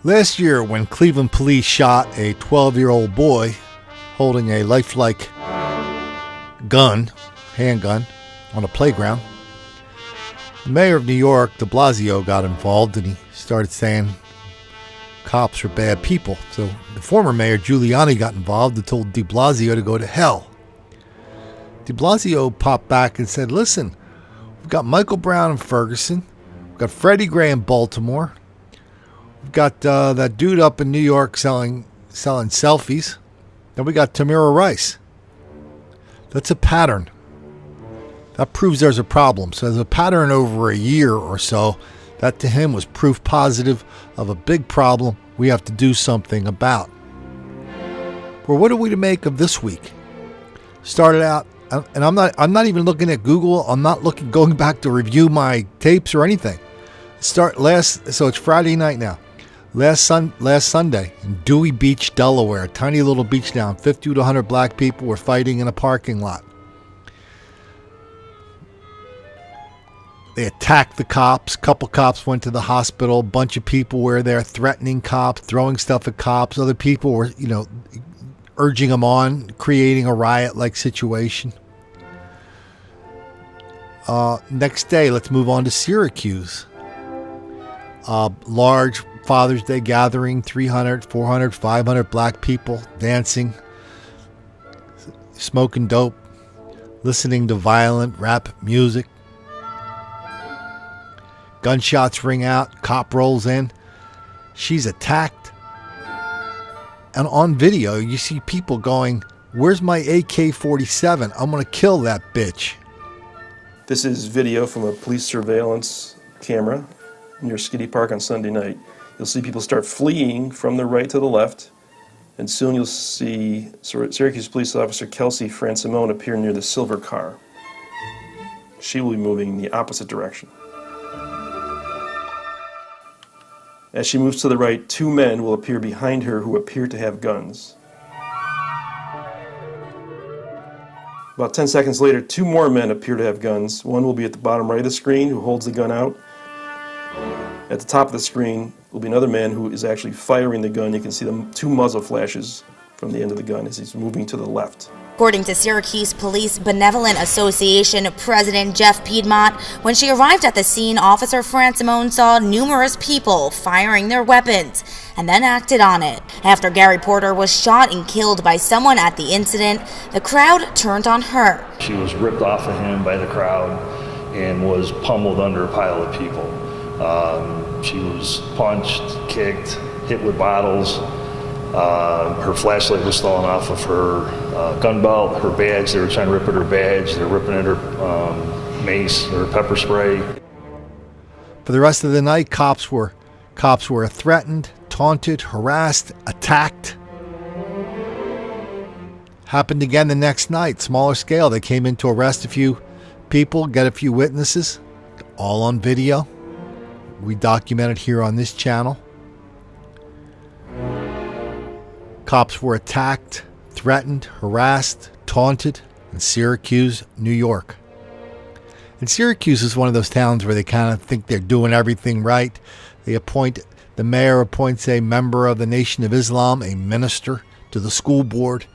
Last year, when Cleveland police shot a 12-year-old boy holding a lifelike handgun, on a playground, the mayor of New York, de Blasio, got involved, and he started saying cops are bad people. So the former mayor, Giuliani, got involved and told de Blasio to go to hell. De Blasio popped back and said, listen, we've got Michael Brown in Ferguson, we've got Freddie Gray in Baltimore, we've got that dude up in New York selling selfies, then we got Tamira Rice. That's a pattern. That proves there's a problem. So there's a pattern over a year or so. That to him was proof positive of a big problem we have to do something about. Well, what are we to make of this week? Started out, and I'm not even looking at Google. I'm not going back to review my tapes or anything. So it's Friday night now. Last Sunday in Dewey Beach, Delaware, a tiny little beach town, 50 to 100 black people were fighting in a parking lot. They attacked the cops. A couple cops went to the hospital. A bunch of people were there threatening cops, throwing stuff at cops. Other people were, urging them on, creating a riot-like situation. Next day, let's move on to Syracuse. Large Father's Day gathering, 300, 400, 500 black people dancing, smoking dope, listening to violent rap music. Gunshots ring out, cop rolls in, she's attacked. And on video, you see people going, where's my AK-47? I'm going to kill that bitch. This is video from a police surveillance camera near Skiddy Park on Sunday night. You'll see people start fleeing from the right to the left, and soon you'll see Syracuse police officer Kelsey Francimone appear near the silver car. She will be moving in the opposite direction. As she moves to the right, two men will appear behind her who appear to have guns. About 10 seconds later, two more men appear to have guns. One will be at the bottom right of the screen who holds the gun out. At the top of the screen will be another man who is actually firing the gun. You can see the two muzzle flashes from the end of the gun as he's moving to the left. According to Syracuse Police Benevolent Association President Jeff Piedmont, when she arrived at the scene, Officer Francimone saw numerous people firing their weapons and then acted on it. After Gary Porter was shot and killed by someone at the incident, the crowd turned on her. She was ripped off of him by the crowd and was pummeled under a pile of people. She was punched, kicked, hit with bottles. Her flashlight was falling off of her gun belt, her badge. They were trying to rip at her badge. They were ripping at her mace, her pepper spray. For the rest of the night, cops were threatened, taunted, harassed, attacked. Happened again the next night, smaller scale. They came in to arrest a few people, get a few witnesses, all on video. We documented here on this channel. Cops were attacked, threatened, harassed, taunted in Syracuse, New York. And Syracuse is one of those towns where they kind of think they're doing everything right. The mayor appoints a member of the Nation of Islam, a minister, to the school board.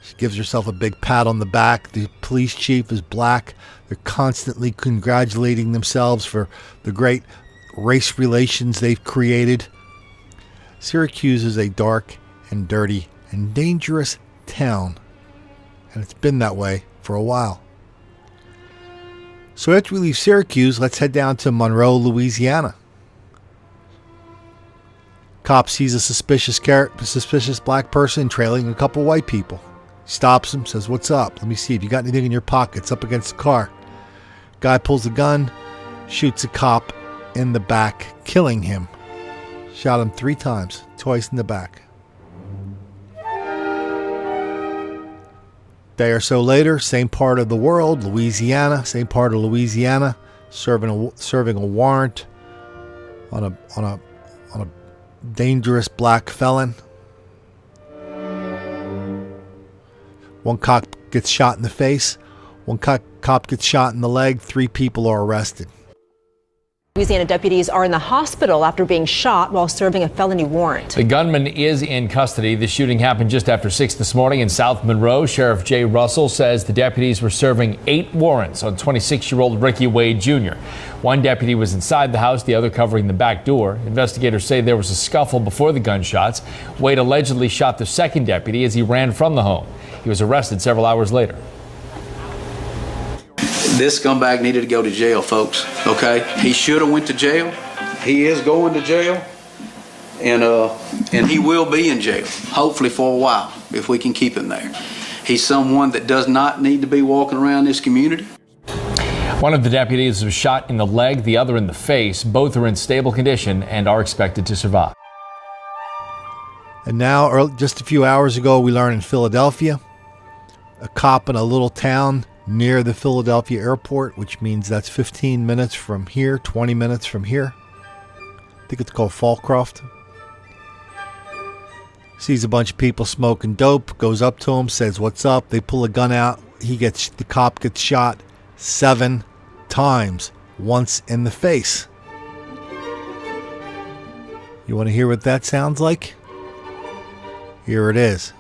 She gives herself a big pat on the back. The police chief is black. They're constantly congratulating themselves for the great race relations they've created. Syracuse is a dark and dirty and dangerous town, and it's been that way for a while. So after we leave Syracuse, let's head down to Monroe, Louisiana. Cop sees a suspicious black person trailing a couple white people. Stops him, says, "What's up? Let me see if you got anything in your pockets." Up against the car. Guy pulls a gun, shoots a cop in the back, killing him. Shot him 3 times, twice in the back. Day or so later, same part of the world, Louisiana, serving a warrant on a dangerous black felon. One cop gets shot in the face. One cop gets shot in the leg. 3 people are arrested. Louisiana deputies are in the hospital after being shot while serving a felony warrant. The gunman is in custody. The shooting happened just after 6 this morning in South Monroe. Sheriff Jay Russell says the deputies were serving 8 warrants on 26-year-old Ricky Wade Jr. One deputy was inside the house, the other covering the back door. Investigators say there was a scuffle before the gunshots. Wade allegedly shot the second deputy as he ran from the home. He was arrested several hours later. This scumbag needed to go to jail, folks, okay? He should have went to jail. He is going to jail, and he will be in jail, hopefully for a while, if we can keep him there. He's someone that does not need to be walking around this community. One of the deputies was shot in the leg, the other in the face. Both are in stable condition and are expected to survive. And now, just a few hours ago, we learned in Philadelphia, a cop in a little town near the Philadelphia airport, which means that's 15 minutes from here, 20 minutes from here. I think it's called Fallcroft. Sees a bunch of people smoking dope, goes up to them, says, "What's up?" They pull a gun out. The cop gets shot 7 times, once in the face. You want to hear what that sounds like? Here it is.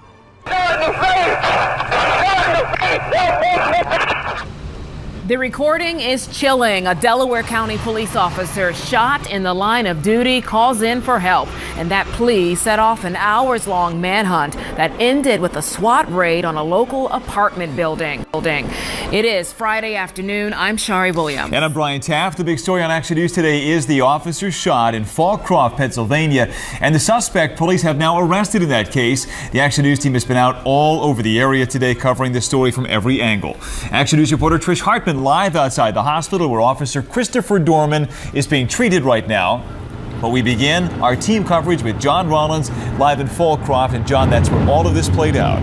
The recording is chilling. A Delaware County police officer shot in the line of duty calls in for help, and that plea set off an hours-long manhunt that ended with a SWAT raid on a local apartment building. It is Friday afternoon. I'm Shari Williams. And I'm Brian Taft. The big story on Action News today is the officer shot in Fallcroft, Pennsylvania, and the suspect police have now arrested in that case. The Action News team has been out all over the area today covering this story from every angle. Action News reporter Trish Hartman live outside the hospital where Officer Christopher Dorman is being treated right now. But we begin our team coverage with John Rollins live in Fallcroft. And John, that's where all of this played out.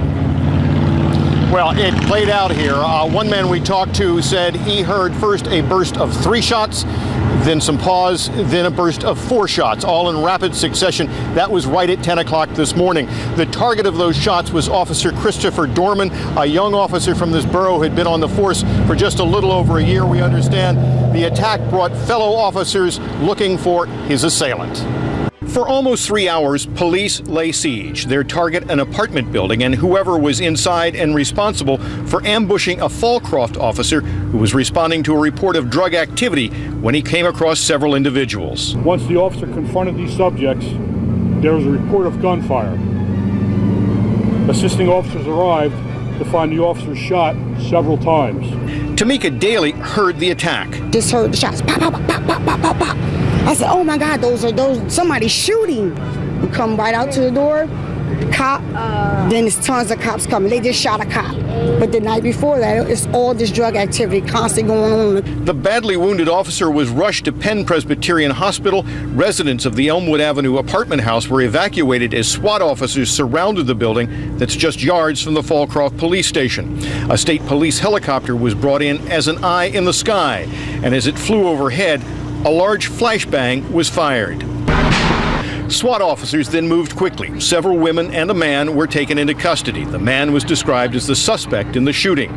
Well, it played out here. One man we talked to said he heard first a burst of 3 shots, then some pause, then a burst of 4 shots, all in rapid succession. That was right at 10 o'clock this morning. The target of those shots was Officer Christopher Dorman, a young officer from this borough who had been on the force for just a little over a year. We understand the attack brought fellow officers looking for his assailant. For almost 3 hours, police lay siege. Their target, an apartment building, and whoever was inside and responsible for ambushing a Fallcroft officer who was responding to a report of drug activity when he came across several individuals. Once the officer confronted these subjects, there was a report of gunfire. Assisting officers arrived to find the officer shot several times. Tamika Daly heard the attack. Just heard the shots, pop, pop, pop, pop, pop, pop, pop. I said, "Oh my God, those somebody's shooting." We come right out to the door, cop, then there's tons of cops coming. They just shot a cop. But the night before that, it's all this drug activity constantly going on. The badly wounded officer was rushed to Penn Presbyterian Hospital. Residents of the Elmwood Avenue apartment house were evacuated as SWAT officers surrounded the building that's just yards from the Fallcroft police station. A state police helicopter was brought in as an eye in the sky, and as it flew overhead, a large flashbang was fired. SWAT officers then moved quickly. Several women and a man were taken into custody. The man was described as the suspect in the shooting.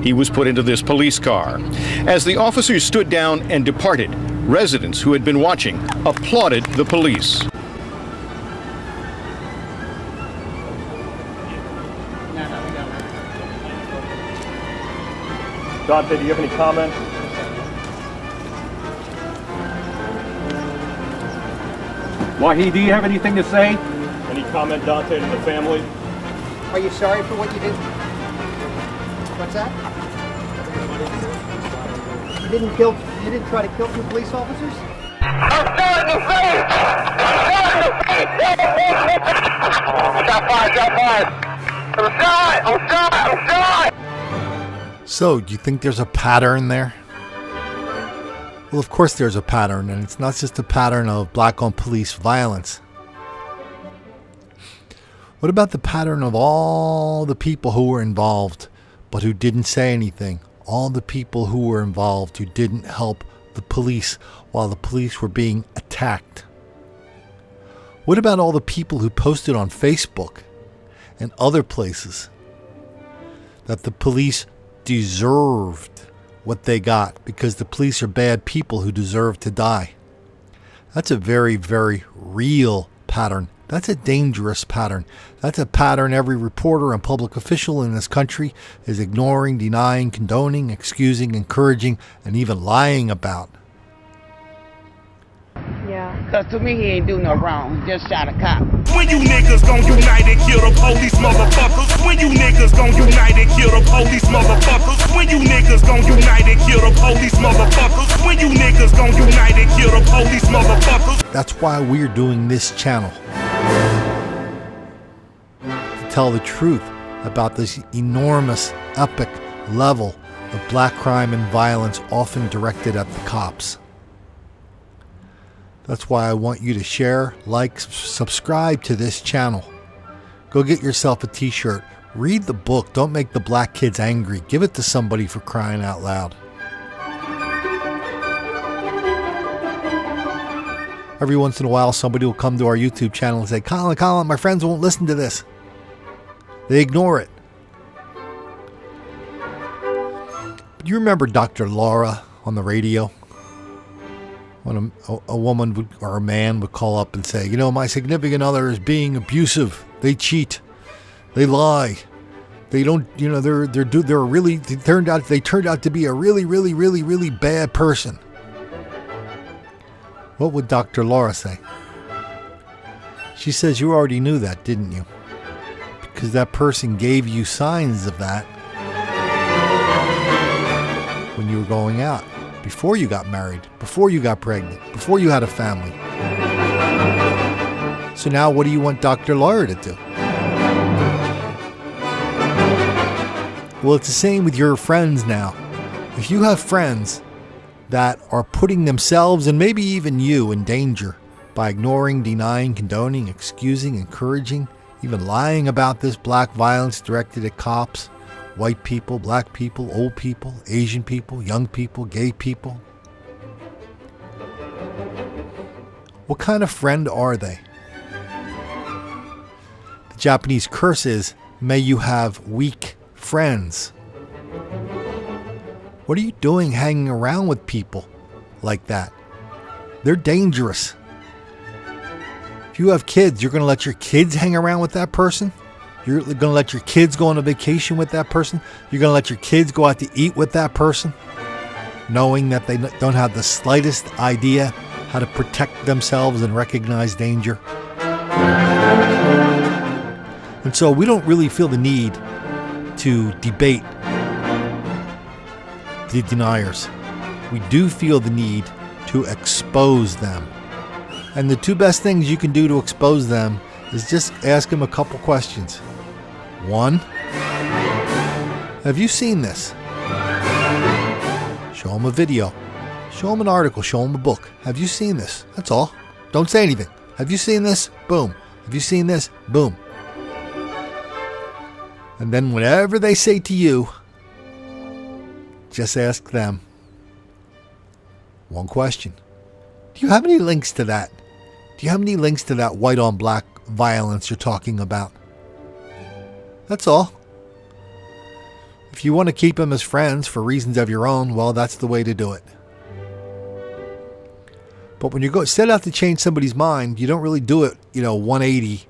He was put into this police car. As the officers stood down and departed, residents who had been watching applauded the police. Dante, do you have any comment? Wahid, do you have anything to say? Any comment, Dante, to the family? Are you sorry for what you did? What's that? You didn't try to kill 2 police officers? I'm shot in the face! I'm shot! So, do you think there's a pattern there? Well, of course there's a pattern, and it's not just a pattern of black-on police violence. What about the pattern of all the people who were involved, but who didn't say anything? All the people who were involved who didn't help the police while the police were being attacked? What about all the people who posted on Facebook and other places that the police deserved what they got because the police are bad people who deserve to die? That's a very, very real pattern. That's a dangerous pattern. That's a pattern every reporter and public official in this country is ignoring, denying, condoning, excusing, encouraging, and even lying about. Yeah. Because to me, he ain't do no wrong. He just shot a cop. When you niggas gon' unite and kill the police, motherfuckers. When you niggas gon' unite and kill the police, motherfuckers. When you niggas gon' unite and kill the police, motherfuckers. When you niggas gon' unite and kill the police, motherfuckers. That's why we're doing this channel. To tell the truth about this enormous, epic level of black crime and violence often directed at the cops. That's why I want you to share, like, subscribe to this channel. Go get yourself a t-shirt. Read the book. Don't make the black kids angry. Give it to somebody, for crying out loud. Every once in a while, somebody will come to our YouTube channel and say, Colin, my friends won't listen to this. They ignore it. Do you remember Dr. Laura on the radio? When a woman or a man would call up and say, you know, my significant other is being abusive. They cheat. They lie. They don't, you know, they turned out to be a really bad person. What would Dr. Laura say? She says, you already knew that, didn't you? Because that person gave you signs of that when you were going out. Before you got married, before you got pregnant, before you had a family. So now what do you want Dr. Laura to do? Well, it's the same with your friends now. If you have friends that are putting themselves and maybe even you in danger by ignoring, denying, condoning, excusing, encouraging, even lying about this black violence directed at cops, white people, black people, old people, Asian people, young people, gay people. What kind of friend are they? The Japanese curse is, may you have weak friends. What are you doing hanging around with people like that? They're dangerous. If you have kids, you're going to let your kids hang around with that person? You're going to let your kids go on a vacation with that person? You're going to let your kids go out to eat with that person? Knowing that they don't have the slightest idea how to protect themselves and recognize danger? And so we don't really feel the need to debate the deniers. We do feel the need to expose them. And the two best things you can do to expose them is just ask them a couple questions. One, have you seen this? Show them a video. Show them an article. Show them a book. Have you seen this? That's all. Don't say anything. Have you seen this? Boom. Have you seen this? Boom. And then whatever they say to you, just ask them one question. Do you have any links to that? Do you have any links to that white on black violence you're talking about? That's all. If you want to keep them as friends for reasons of your own, well, that's the way to do it. But when you set out to change somebody's mind, you don't really do it, 180.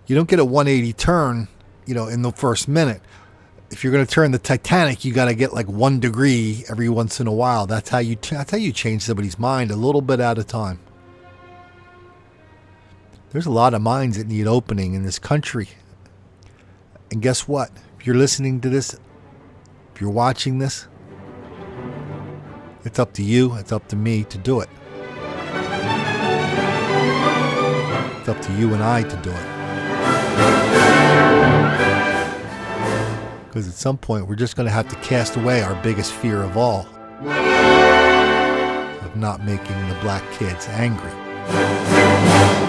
You don't get a 180 turn, in the first minute. If you're going to turn the Titanic, you got to get like 1 degree every once in a while. That's how you change somebody's mind, a little bit at a time. There's a lot of minds that need opening in this country. And guess what? If you're listening to this, if you're watching this, it's up to you, it's up to me to do it. It's up to you and I to do it. Because at some point, we're just going to have to cast away our biggest fear of all, of not making the black kids angry.